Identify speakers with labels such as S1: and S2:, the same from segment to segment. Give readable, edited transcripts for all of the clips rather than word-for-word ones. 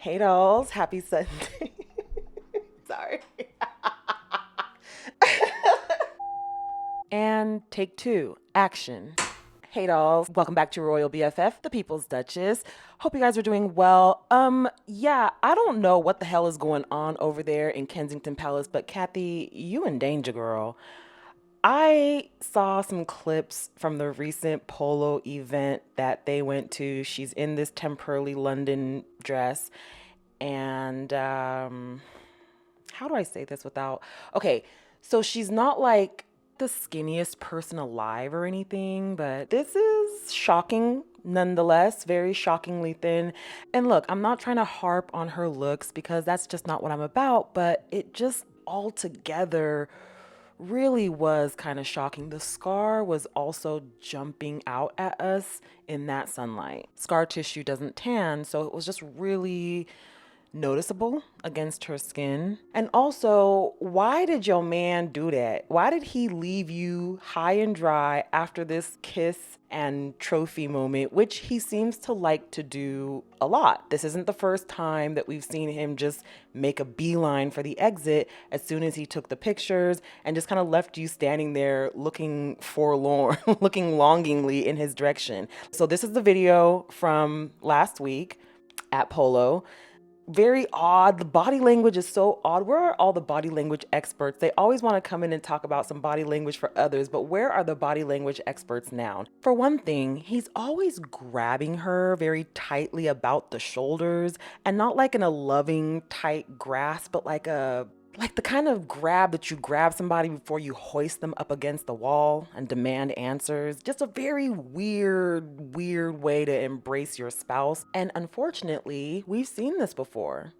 S1: Hey dolls, happy Sunday. Sorry. And take two, action. Hey dolls, welcome back to Royal BFF, the People's Duchess. Hope you guys are doing well. Yeah, I don't know what the hell is going on over there in Kensington Palace, but Kathy, you in danger, girl. I saw some clips from the recent polo event that they went to. She's in this temporarily London dress, and how do I say this without? Okay, so she's not like the skinniest person alive or anything, but this is shocking nonetheless, very shockingly thin. And look, I'm not trying to harp on her looks because that's just not what I'm about, but it just altogether really was kind of shocking. The scar was also jumping out at us in that sunlight. Scar tissue doesn't tan, so it was just really noticeable against her skin. And also, why did your man do that? Why did he leave you high and dry after this kiss and trophy moment, which he seems to like to do a lot? This isn't the first time that we've seen him just make a beeline for the exit as soon as he took the pictures and just kind of left you standing there looking forlorn, looking longingly in his direction. So this is the video from last week at Polo. Very odd. The body language is so odd. Where are all the body language experts? They always want to come in and talk about some body language for others, but where are the body language experts now? For one thing, he's always grabbing her very tightly about the shoulders, and not like in a loving, tight grasp, but like the kind of grab that you grab somebody before you hoist them up against the wall and demand answers. Just a very weird way to embrace your spouse. And unfortunately, we've seen this before.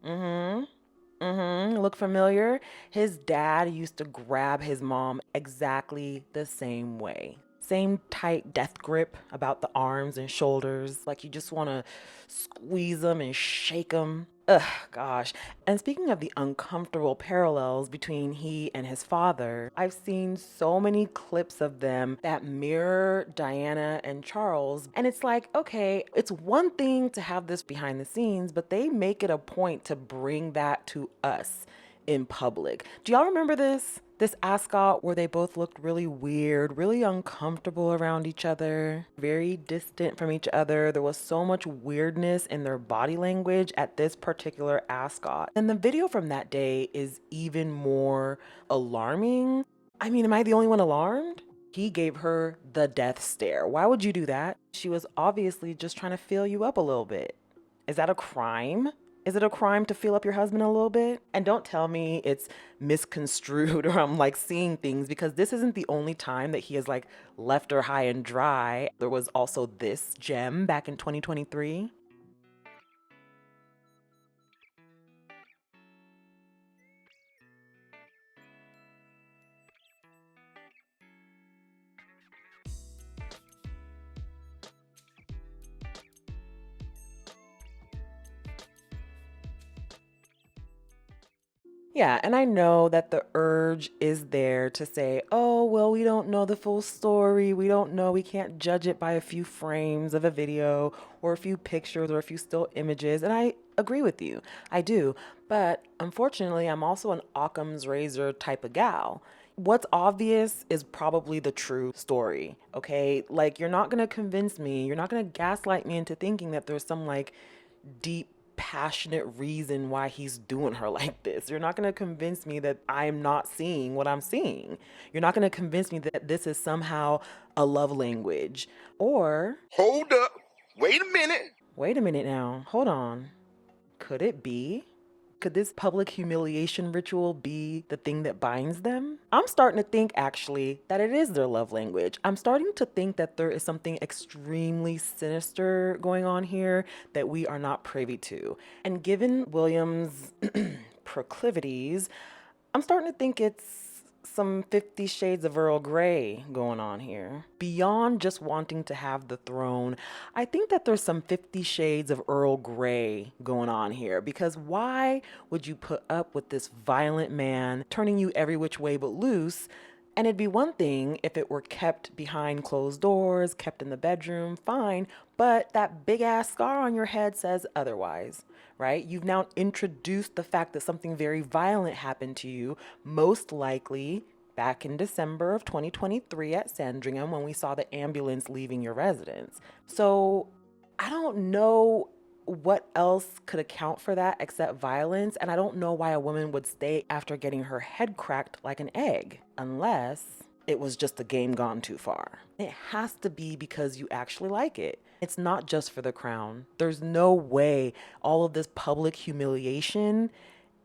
S1: Look familiar? His dad used to grab his mom exactly the same way. Same tight death grip about the arms and shoulders, like you just want to squeeze them and shake them. Ugh, gosh. And speaking of the uncomfortable parallels between he and his father, I've seen so many clips of them that mirror Diana and Charles. And it's like, okay, it's one thing to have this behind the scenes, but they make it a point to bring that to us in public. Do y'all remember this? This ascot where they both looked really weird, really uncomfortable around each other, very distant from each other. There was so much weirdness in their body language at this particular ascot. And the video from that day is even more alarming. I mean, am I the only one alarmed? He gave her the death stare. Why would you do that? She was obviously just trying to fill you up a little bit. Is that a crime? Is it a crime to feel up your husband a little bit? And don't tell me it's misconstrued or I'm like seeing things, because this isn't the only time that he has like left her high and dry. There was also this gem back in 2023. Yeah, and I know that the urge is there to say, oh, well, we don't know the full story. We don't know. We can't judge it by a few frames of a video or a few pictures or a few still images. And I agree with you. I do. But unfortunately, I'm also an Occam's razor type of gal. What's obvious is probably the true story, okay? Like, you're not going to convince me, you're not going to gaslight me into thinking that there's some like deep passionate reason why he's doing her like this. You're not going to convince me that I'm not seeing what I'm seeing. You're not going to convince me that this is somehow a love language. Or,
S2: Hold up. Wait a minute.
S1: wait a minute now, hold on. Could it be? Could this public humiliation ritual be the thing that binds them? I'm starting to think actually that it is their love language. I'm starting to think that there is something extremely sinister going on here that we are not privy to. And given William's proclivities, I'm starting to think it's some 50 Shades of Earl Grey going on here. Beyond just wanting to have the throne, I think that there's some 50 Shades of Earl Grey going on here, because why would you put up with this violent man turning you every which way but loose And it'd be one thing if it were kept behind closed doors, kept in the bedroom, fine, but that big ass scar on your head says otherwise, right? You've now introduced the fact that something very violent happened to you, most likely back in December of 2023 at Sandringham when we saw the ambulance leaving your residence. So I don't know what else could account for that except violence, and I don't know why a woman would stay after getting her head cracked like an egg, unless it was just a game gone too far. It has to be because you actually like it. It's not just for the crown. There's no way all of this public humiliation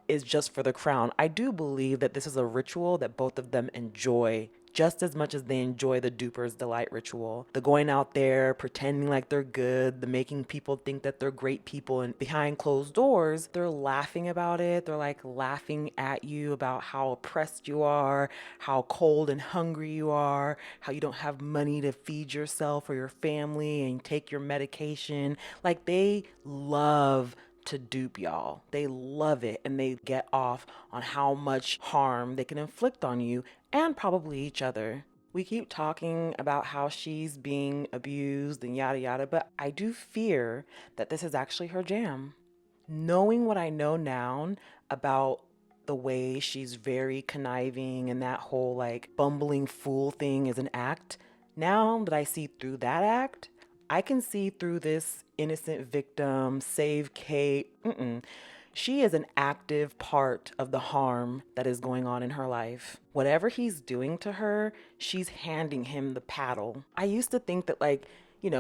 S1: is just for the crown. I do believe that this is a ritual that both of them enjoy just as much as they enjoy the Duper's Delight ritual. The going out there, pretending like they're good, the making people think that they're great people, and behind closed doors, they're laughing about it. They're like laughing at you about how oppressed you are, how cold and hungry you are, how you don't have money to feed yourself or your family and take your medication. Like they love to dupe y'all. They love it and they get off on how much harm they can inflict on you and probably each other. We keep talking about how she's being abused and yada yada, but I do fear that this is actually her jam. Knowing what I know now about the way she's very conniving and that whole like bumbling fool thing is an act, now that I see through that act, I can see through this innocent victim, save Khate. She is an active part of the harm that is going on in her life. Whatever he's doing to her, she's handing him the paddle. I used to think that, like,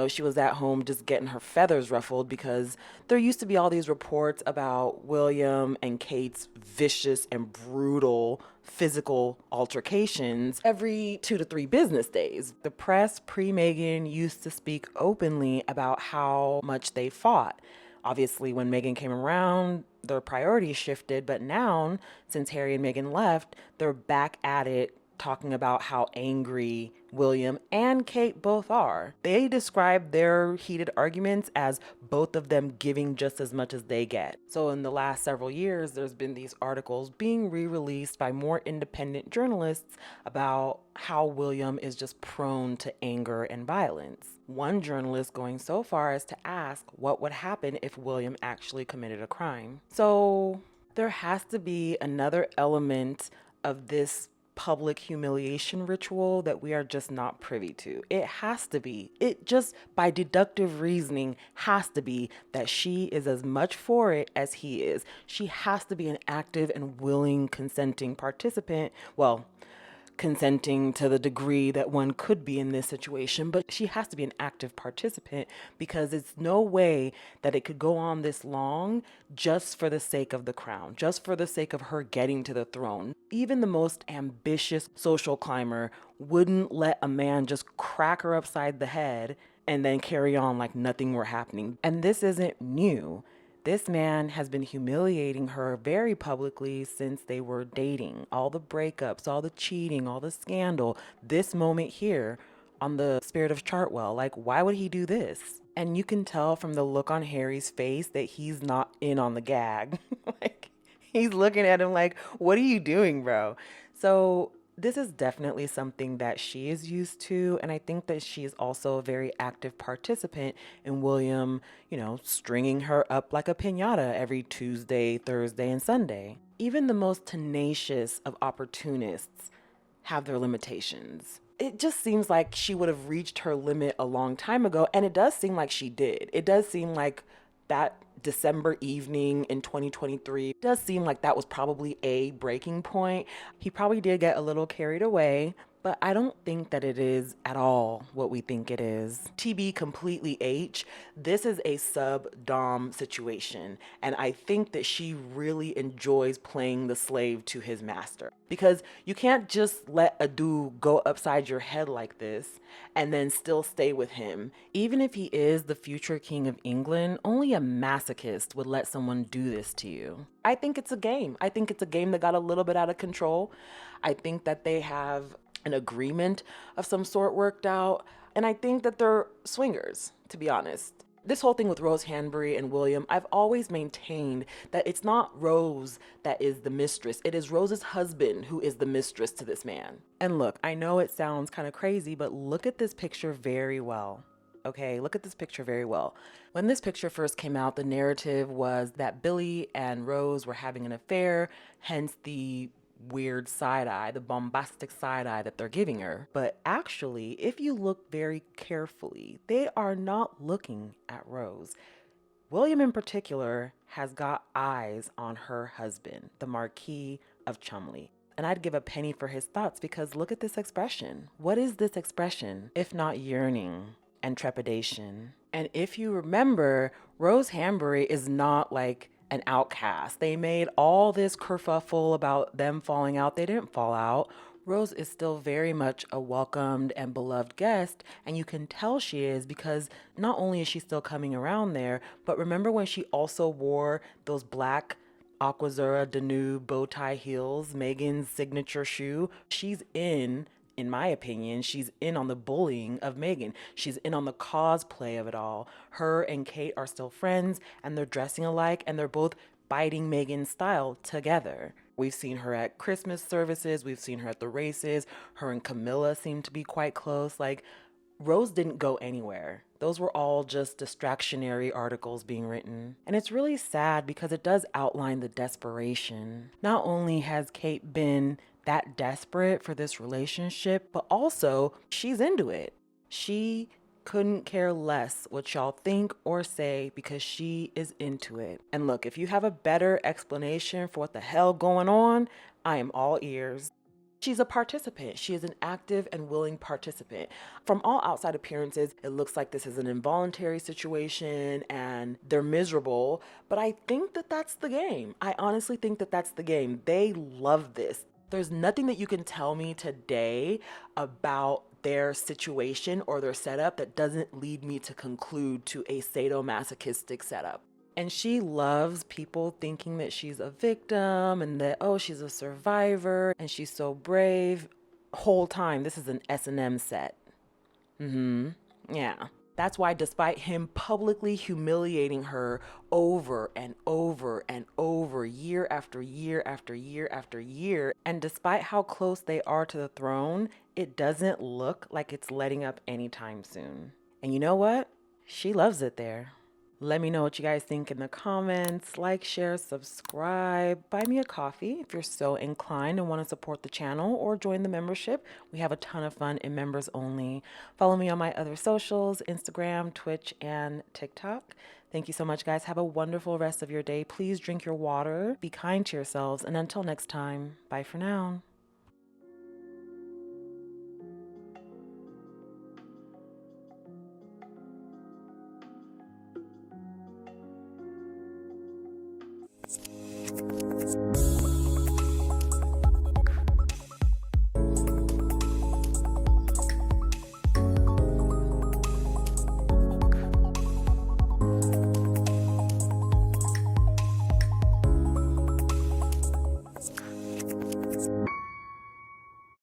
S1: she was at home just getting her feathers ruffled because there used to be all these reports about William and Khate's vicious and brutal physical altercations every 2 to 3 business days. The press pre-Meghan used to speak openly about how much they fought. Obviously, when Meghan came around, their priorities shifted, but now, since Harry and Meghan left, they're back at it talking about how angry William and Khate both are. They describe their heated arguments as both of them giving just as much as they get. So in the last several years, there's been these articles being re-released by more independent journalists about how William is just prone to anger and violence. One journalist going so far as to ask what would happen if William actually committed a crime. So there has to be another element of this public humiliation ritual that we are just not privy to. It has to be. It just, by deductive reasoning, has to be that she is as much for it as he is. She has to be an active and willing consenting participant. Well, consenting to the degree that one could be in this situation, but she has to be an active participant because it's no way that it could go on this long just for the sake of the crown, just for the sake of her getting to the throne. Even the most ambitious social climber wouldn't let a man just crack her upside the head and then carry on like nothing were happening. And this isn't new. This man has been humiliating her very publicly since they were dating. All the breakups, all the cheating, all the scandal. This moment here on the Spirit of Chartwell, like, why would he do this? And you can tell from the look on Harry's face that he's not in on the gag. Like, he's looking at him like, what are you doing, bro? So this is definitely something that she is used to, and I think that she is also a very active participant in William, stringing her up like a piñata every Tuesday, Thursday, and Sunday. Even the most tenacious of opportunists have their limitations. It just seems like she would have reached her limit a long time ago, and it does seem like she did. It does seem like that December evening in 2023 does seem like that was probably a breaking point. He probably did get a little carried away, but I don't think that it is at all what we think it is. TB completely H, this is a sub-dom situation, and I think that she really enjoys playing the slave to his master. Because you can't just let a dude go upside your head like this and then still stay with him. Even if he is the future king of England, only a masochist would let someone do this to you. I think it's a game. I think it's a game that got a little bit out of control. I think that they have an agreement of some sort worked out. And I think that they're swingers, to be honest. This whole thing with Rose Hanbury and William, I've always maintained that it's not Rose that is the mistress. It is Rose's husband who is the mistress to this man. And look, I know it sounds kind of crazy, but look at this picture very well. Okay, look at this picture very well. When this picture first came out, the narrative was that Billy and Rose were having an affair, hence the weird side eye, the bombastic side eye that they're giving her. But actually, if you look very carefully, they are not looking at Rose. William, in particular, has got eyes on her husband, the Marquis of Chumley. And I'd give a penny for his thoughts because look at this expression. What is this expression if not yearning and trepidation? And if you remember, Rose Hanbury is not like an outcast. They made all this kerfuffle about them falling out. They didn't fall out. Rose is still very much a welcomed and beloved guest, and you can tell she is because not only is she still coming around there, but remember when she also wore those black Aquazzura Danube bow tie heels, Megan's signature shoe? She's in my opinion, she's in on the bullying of Megan. She's in on the cosplay of it all. Her and Khate are still friends and they're dressing alike and they're both biting Megan's style together. We've seen her at Christmas services. We've seen her at the races. Her and Camilla seem to be quite close. Like, Rose didn't go anywhere. Those were all just distractionary articles being written. And it's really sad because it does outline the desperation. Not only has Khate been that desperate for this relationship, but also she's into it. She couldn't care less what y'all think or say because she is into it. And look, if you have a better explanation for what the hell going on, I am all ears. She's a participant. She is an active and willing participant. From all outside appearances, it looks like this is an involuntary situation and they're miserable, but I think that that's the game. I honestly think that that's the game. They love this. There's nothing that you can tell me today about their situation or their setup that doesn't lead me to conclude to a sadomasochistic setup. And she loves people thinking that she's a victim and that, oh, she's a survivor and she's so brave. Whole time, this is an S&M set. Yeah. That's why despite him publicly humiliating her over and over and over, year after year after year after year, and despite how close they are to the throne, it doesn't look like it's letting up anytime soon. And you know what? She loves it there. Let me know what you guys think in the comments. Like, share, subscribe. Buy me a coffee if you're so inclined and want to support the channel, or join the membership. We have a ton of fun in members only. Follow me on my other socials, Instagram, Twitch, and TikTok. Thank you so much, guys. Have a wonderful rest of your day. Please drink your water. Be kind to yourselves. And until next time, bye for now.